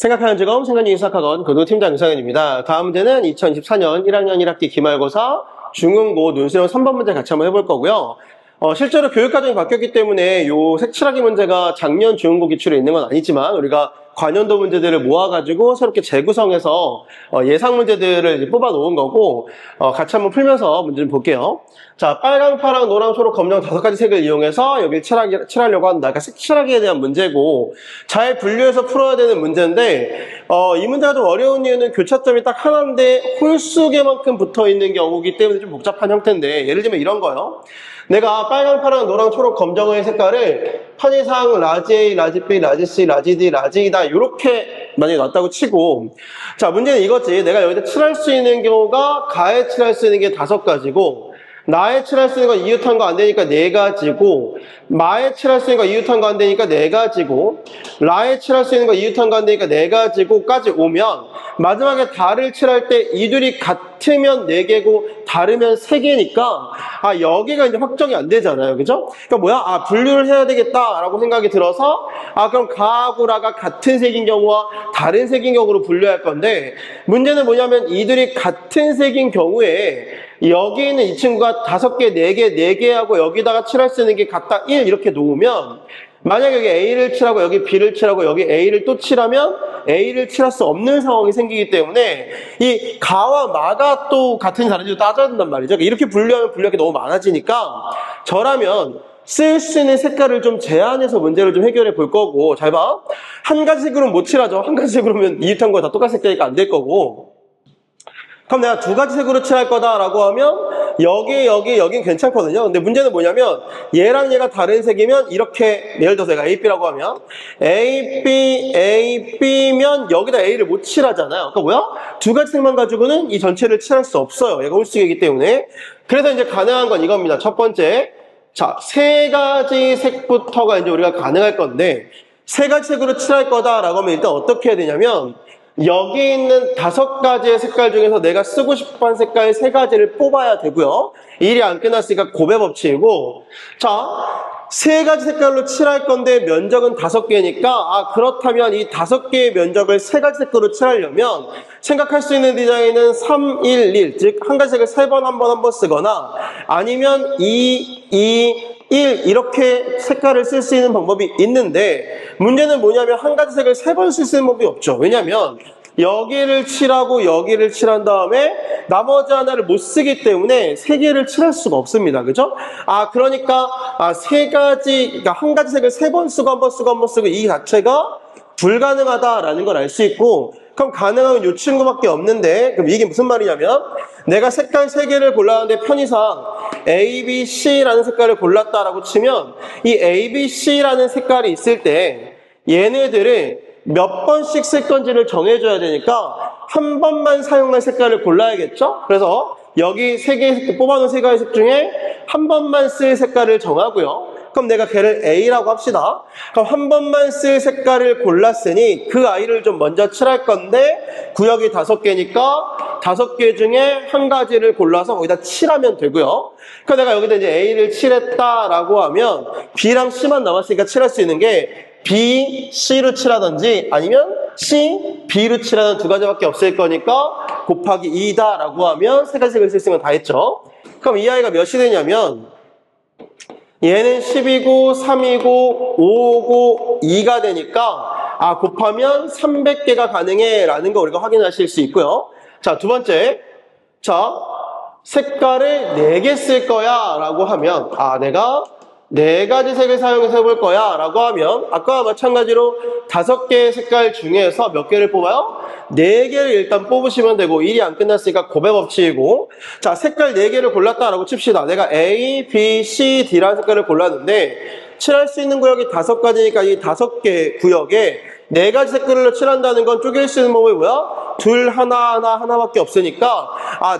생각하는 즐거움, 생각력이 시작하건 교도팀장 유상현입니다. 다음 문제는 2024년 1학년 1학기 기말고사 중흥고 논술형 3번 문제 같이 한번 해볼 거고요. 실제로 교육과정이 바뀌었기 때문에 요 색칠하기 문제가 작년 중흥고 기출에 있는 건 아니지만 우리가 관연도 문제들을 모아가지고 새롭게 재구성해서 예상 문제들을 이제 뽑아 놓은 거고 같이 한번 풀면서 문제 좀 볼게요. 자, 빨강, 파랑, 노랑, 초록, 검정 5가지 색을 이용해서 여기를 칠하려고 한다. 그러니까 색칠하기에 대한 문제고 잘 분류해서 풀어야 되는 문제인데 이 문제가 좀 어려운 이유는 교차점이 딱 하나인데 홀수 개만큼 붙어있는 경우이기 때문에 좀 복잡한 형태인데 예를 들면 이런 거요. 내가 빨강, 파랑, 노랑, 초록, 검정의 색깔을 편의상 라지 A, 라지 B, 라지 C, 라지 D, 라지 E다 이렇게 만약에 놨다고 치고 자 문제는 이거지. 내가 여기다 칠할 수 있는 경우가 가에 칠할 수 있는 게 5가지고 나에 칠할 수 있는 건 이웃한 거 안 되니까 4가지고 마에 칠할 수 있는 거 이웃한 거 안 되니까 4가지고 라에 칠할 수 있는 거 이웃한 거 안 되니까 4가지고까지 오면 마지막에 다를 칠할 때 이둘이 같으면 4개고 다르면 3개니까 여기가 이제 확정이 안 되잖아요. 그죠? 그러니까 뭐야? 분류를 해야 되겠다라고 생각이 들어서 그럼 가하고 라가 같은 색인 경우와 다른 색인 경우로 분류할 건데 문제는 뭐냐면 이들이 같은 색인 경우에 여기 있는 이 친구가 5개, 4개, 4개하고 여기다가 칠할 수 있는 게 각각 1 이렇게 놓으면 만약에 여기 A를 칠하고 여기 B를 칠하고 여기 A를 또 칠하면 A를 칠할 수 없는 상황이 생기기 때문에 이 가와 마가 또 같은지 다른지 따져야 된단 말이죠. 이렇게 분류하면 분류하기 너무 많아지니까 저라면 쓸 수 있는 색깔을 좀 제한해서 문제를 좀 해결해 볼 거고 잘 봐. 한 가지 색으로는 못 칠하죠. 한 가지 색으로면 이웃한 거 다 똑같은 색깔이니까 안 될 거고 그럼 내가 2가지 색으로 칠할 거다라고 하면 여긴 괜찮거든요. 근데 문제는 뭐냐면 얘랑 얘가 다른 색이면 이렇게 예를 들어서 내가 A, B라고 하면 A, B, A, B면 여기다 A를 못 칠하잖아요. 그러니까 뭐야? 2가지 색만 가지고는 이 전체를 칠할 수 없어요. 얘가 홀수이기 때문에. 그래서 이제 가능한 건 이겁니다. 첫 번째. 자, 3가지 색부터가 이제 우리가 가능할 건데 3가지 색으로 칠할 거다라고 하면 일단 어떻게 해야 되냐면 여기 있는 5가지의 색깔 중에서 내가 쓰고 싶은 색깔 3가지를 뽑아야 되고요. 일이 안 끝났으니까 고배 법칙이고 자, 3가지 색깔로 칠할 건데 면적은 5개니까 그렇다면 이 5개의 면적을 3가지 색깔로 칠하려면 생각할 수 있는 디자인은 3, 1, 1 즉 한 가지 색을 3번, 한 번 쓰거나 아니면 2, 1 이렇게 색깔을 쓸 수 있는 방법이 있는데 문제는 뭐냐면 한 가지 색을 3번 쓸 수 있는 방법이 없죠. 왜냐면 여기를 칠하고 여기를 칠한 다음에 나머지 하나를 못 쓰기 때문에 3개를 칠할 수가 없습니다. 그죠? 그러니까 3가지 그러니까 한 가지 색을 3번 쓰고 한 번 쓰고 한 번 쓰고 이 자체가 불가능하다라는 걸 알 수 있고 그럼 가능한 이 친구밖에 없는데 그럼 이게 무슨 말이냐면 내가 색깔 3개를 골랐는데 편의상 A, B, C라는 색깔을 골랐다라고 치면 이 A, B, C라는 색깔이 있을 때 얘네들을 몇 번씩 쓸 건지를 정해줘야 되니까 한 번만 사용할 색깔을 골라야겠죠? 그래서 여기 3개 뽑아놓은 3가지 색 중에 한 번만 쓸 색깔을 정하고요. 그럼 내가 걔를 A라고 합시다. 그럼 한 번만 쓸 색깔을 골랐으니 그 아이를 좀 먼저 칠할 건데 구역이 5개니까 5개 중에 한 가지를 골라서 거기다 칠하면 되고요. 그러니까 내가 여기다 이제 A를 칠했다라고 하면 B랑 C만 남았으니까 칠할 수 있는 게 B, C로 칠하든지 아니면 C, B로 칠하는 2가지밖에 없을 거니까 곱하기 2다라고 하면 3가지 색을 쓸 수 있는 건 다 했죠. 그럼 이 아이가 몇이 되냐면 얘는 10이고 3이고 5고 2가 되니까 곱하면 300개가 가능해 라는 거 우리가 확인하실 수 있고요. 자, 두 번째. 자, 색깔을 4개 쓸 거야 라고 하면 내가 4가지 색을 사용해서 해볼 거야 라고 하면 아까와 마찬가지로 5개의 색깔 중에서 몇 개를 뽑아요? 4개를 일단 뽑으시면 되고 일이 안 끝났으니까 고배 법칙이고 자 색깔 4개를 골랐다라고 칩시다. 내가 A, B, C, D라는 색깔을 골랐는데 칠할 수 있는 구역이 5가지니까 이 5개 구역에 4가지 색깔로 칠한다는 건 쪼갤 수 있는 방법이 뭐야? 둘, 하나밖에 없으니까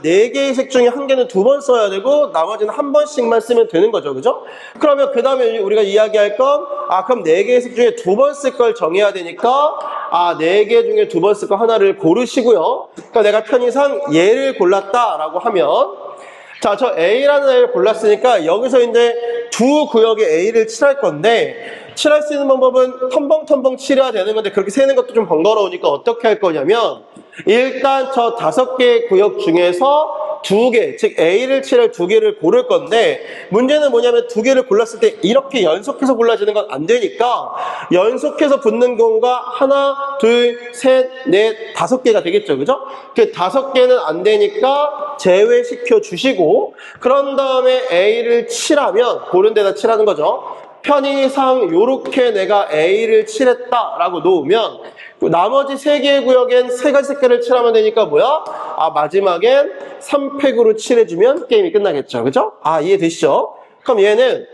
4개의 색 중에 1개는 2번 써야 되고 나머지는 한 번씩만 쓰면 되는 거죠. 그죠? 그러면 그 다음에 우리가 이야기할 건 그럼 4개의 색 중에 2번 쓸 걸 정해야 되니까 4개 중에 2번 쓸 거 하나를 고르시고요. 그러니까 내가 편의상 얘를 골랐다라고 하면 자, 저 A라는 애를 골랐으니까 여기서 이제 두 구역에 A를 칠할 건데 칠할 수 있는 방법은 텀벙텀벙 칠해야 되는 건데 그렇게 세는 것도 좀 번거로우니까 어떻게 할 거냐면 일단 저 5개의 구역 중에서 2개, 즉 A를 칠할 2개를 고를 건데 문제는 뭐냐면 2개를 골랐을 때 이렇게 연속해서 골라지는 건 안 되니까 연속해서 붙는 경우가 하나, 둘, 셋, 넷, 5개가 되겠죠. 그죠? 그 5개는 안 되니까 제외시켜 주시고 그런 다음에 A를 칠하면 고른 데다 칠하는 거죠. 편의상 요렇게 내가 A를 칠했다라고 놓으면 나머지 3개의 구역엔 3가지 색깔을 칠하면 되니까 뭐야? 아, 마지막엔 3팩으로 칠해주면 게임이 끝나겠죠. 그죠? 아, 이해되시죠? 그럼 얘는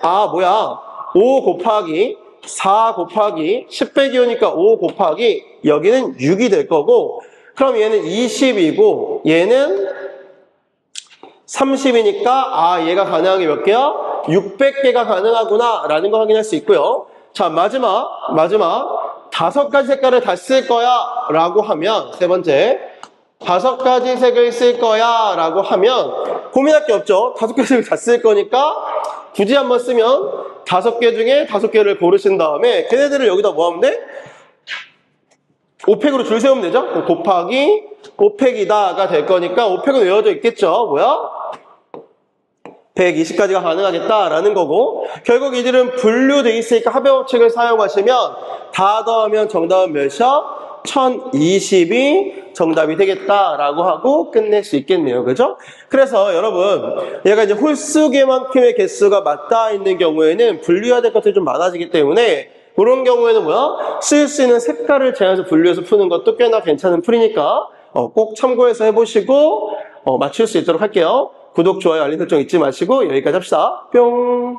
5 곱하기 4 곱하기 10 빼기 5니까 5 곱하기 여기는 6이 될 거고 그럼 얘는 20이고 얘는 30이니까 얘가 가능한 게 몇 개야? 600개가 가능하구나 라는 걸 확인할 수 있고요. 자, 마지막 5가지 색깔을 다 쓸 거야 라고 하면 세 번째 5가지 색을 쓸 거야 라고 하면 고민할 게 없죠. 5가지 색을 다 쓸 거니까 굳이 한번 쓰면 5개 중에 5개를 고르신 다음에 걔네들을 여기다 뭐 하면 돼? 5팩으로 줄 세우면 되죠? 곱하기 5팩이다가 될 거니까 5팩은 외워져 있겠죠. 뭐야? 120가지가 가능하겠다라는 거고 결국 이들은 분류되어 있으니까 합의법칙을 사용하시면 다 더하면 정답은 몇이야? 1020이 정답이 되겠다라고 하고 끝낼 수 있겠네요. 그죠? 그래서 여러분 얘가 이제 홀수 개만큼의 개수가 맞닿아 있는 경우에는 분류해야 될 것들이 좀 많아지기 때문에 그런 경우에는 뭐야? 쓸 수 있는 색깔을 제한해서 분류해서 푸는 것도 꽤나 괜찮은 풀이니까 꼭 참고해서 해보시고 맞출 수 있도록 할게요. 구독, 좋아요, 알림 설정 잊지 마시고 여기까지 합시다. 뿅!